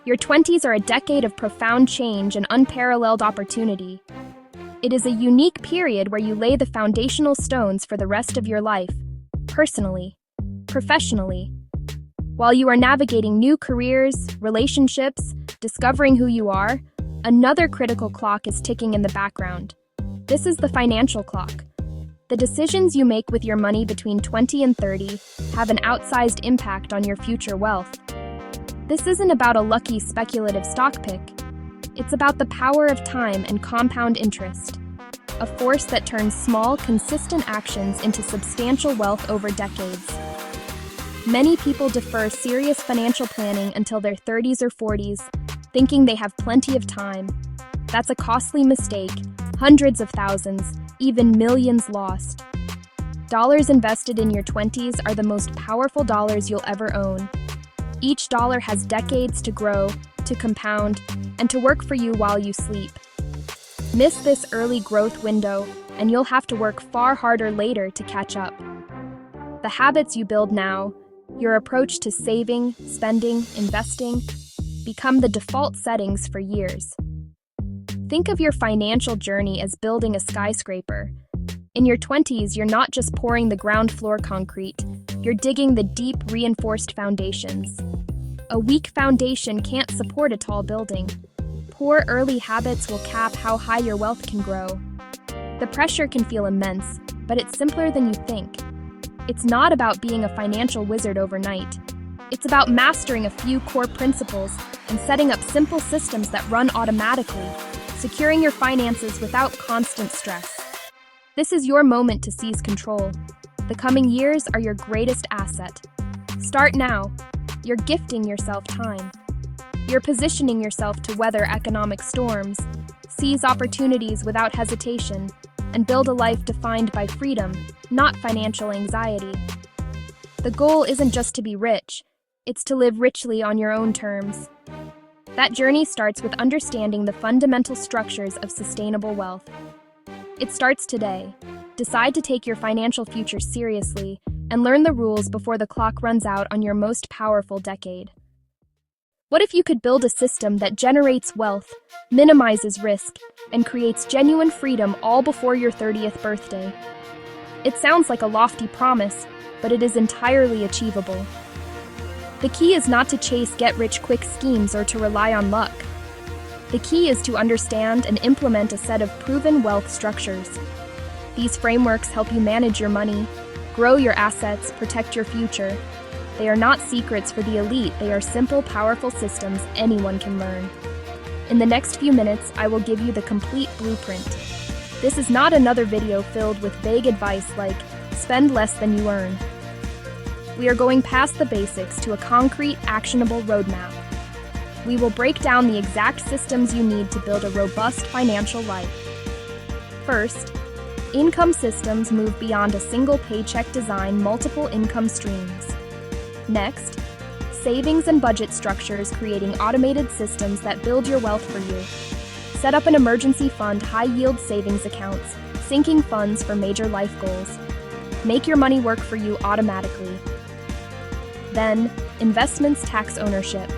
Your 20s are a decade of profound change and unparalleled opportunity. It is a unique period where you lay the foundational stones for the rest of your life, personally, professionally. While you are navigating new careers, relationships, discovering who you are, another critical clock is ticking in the background. This is the financial clock. The decisions you make with your money between 20 and 30 have an outsized impact on your future wealth. This isn't about a lucky speculative stock pick. It's about the power of time and compound interest, a force that turns small, consistent actions into substantial wealth over decades. Many people defer serious financial planning until their 30s or 40s, thinking they have plenty of time. That's a costly mistake, hundreds of thousands, even millions lost. Dollars invested in your 20s are the most powerful dollars you'll ever own. Each dollar has decades to grow, to compound, and to work for you while you sleep. Miss this early growth window, and you'll have to work far harder later to catch up. The habits you build now, your approach to saving, spending, investing, become the default settings for years. Think of your financial journey as building a skyscraper. In your 20s, you're not just pouring the ground floor concrete, you're digging the deep, reinforced foundations. A weak foundation can't support a tall building. Poor early habits will cap how high your wealth can grow. The pressure can feel immense, but it's simpler than you think. It's not about being a financial wizard overnight. It's about mastering a few core principles and setting up simple systems that run automatically, securing your finances without constant stress. This is your moment to seize control. The coming years are your greatest asset. Start now. You're gifting yourself time. You're positioning yourself to weather economic storms, seize opportunities without hesitation, and build a life defined by freedom, not financial anxiety. The goal isn't just to be rich, it's to live richly on your own terms. That journey starts with understanding the fundamental structures of sustainable wealth. It starts today. Decide to take your financial future seriously and learn the rules before the clock runs out on your most powerful decade. What if you could build a system that generates wealth, minimizes risk, and creates genuine freedom all before your 30th birthday? It sounds like a lofty promise, but it is entirely achievable. The key is not to chase get-rich-quick schemes or to rely on luck. The key is to understand and implement a set of proven wealth structures. These frameworks help you manage your money, grow your assets, protect your future. They are not secrets for the elite, they are simple, powerful systems anyone can learn. In the next few minutes, I will give you the complete blueprint. This is not another video filled with vague advice like, spend less than you earn. We are going past the basics to a concrete, actionable roadmap. We will break down the exact systems you need to build a robust financial life. First, income systems move beyond a single paycheck, design multiple income streams. Next, savings and budget structures, creating automated systems that build your wealth for you. Set up an emergency fund, high-yield savings accounts, sinking funds for major life goals. Make your money work for you automatically. Then, investments, tax ownership.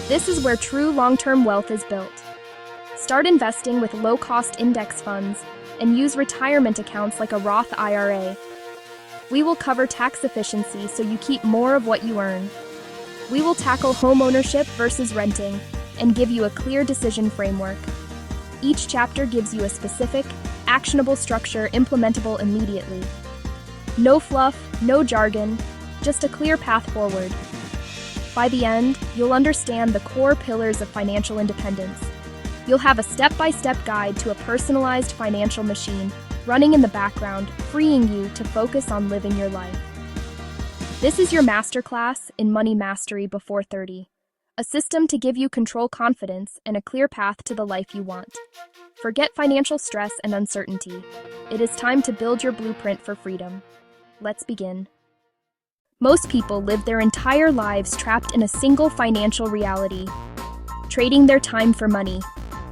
This is where true long-term wealth is built. Start investing with low-cost index funds and use retirement accounts like a Roth IRA. We will cover tax efficiency so you keep more of what you earn. We will tackle home ownership versus renting and give you a clear decision framework. Each chapter gives you a specific, actionable structure implementable immediately. No fluff, no jargon, just a clear path forward. By the end, you'll understand the core pillars of financial independence. You'll have a step-by-step guide to a personalized financial machine running in the background, freeing you to focus on living your life. This is your masterclass in Money Mastery Before 30, a system to give you control, confidence, and a clear path to the life you want. Forget financial stress and uncertainty. It is time to build your blueprint for freedom. Let's begin. Most people live their entire lives trapped in a single financial reality, trading their time for money.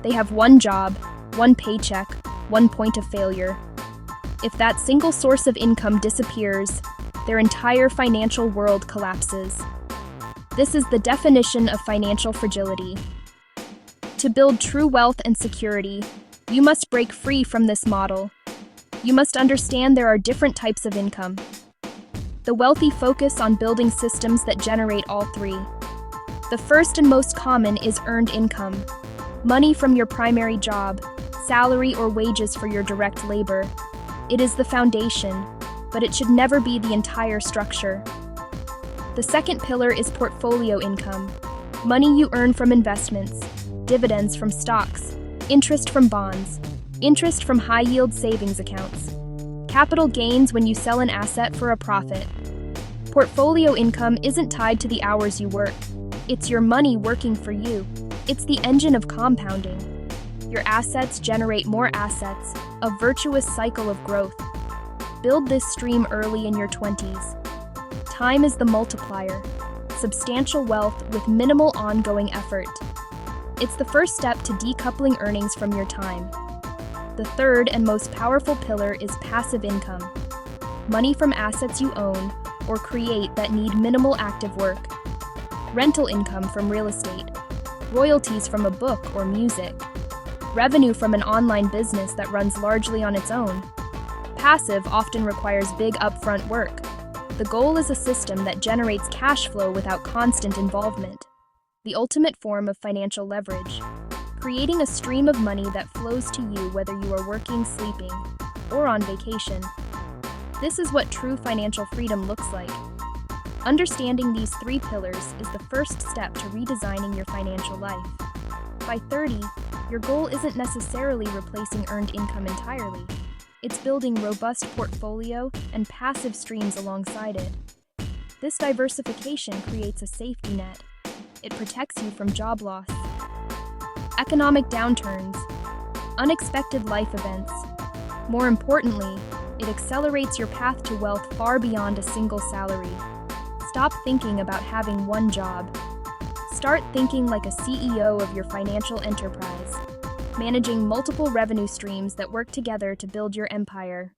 They have one job, one paycheck, one point of failure. If that single source of income disappears, their entire financial world collapses. This is the definition of financial fragility. To build true wealth and security, you must break free from this model. You must understand there are different types of income. The wealthy focus on building systems that generate all three. The first and most common is earned income. Money from your primary job, salary or wages for your direct labor. It is the foundation, but it should never be the entire structure. The second pillar is portfolio income. Money you earn from investments, dividends from stocks, interest from bonds, interest from high-yield savings accounts, capital gains when you sell an asset for a profit. Portfolio income isn't tied to the hours you work. It's your money working for you. It's the engine of compounding. Your assets generate more assets, a virtuous cycle of growth. Build this stream early in your 20s. Time is the multiplier. Substantial wealth with minimal ongoing effort. It's the first step to decoupling earnings from your time. The third and most powerful pillar is passive income. Money from assets you own or create that need minimal active work. Rental income from real estate. Royalties from a book or music. Revenue from an online business that runs largely on its own. Passive often requires big upfront work. The goal is a system that generates cash flow without constant involvement. The ultimate form of financial leverage. Creating a stream of money that flows to you whether you are working, sleeping, or on vacation. This is what true financial freedom looks like. Understanding these three pillars is the first step to redesigning your financial life. By 30, your goal isn't necessarily replacing earned income entirely. It's building robust portfolio and passive streams alongside it. This diversification creates a safety net. It protects you from job loss, economic downturns, unexpected life events. More importantly, it accelerates your path to wealth far beyond a single salary. Stop thinking about having one job. Start thinking like a CEO of your financial enterprise, managing multiple revenue streams that work together to build your empire.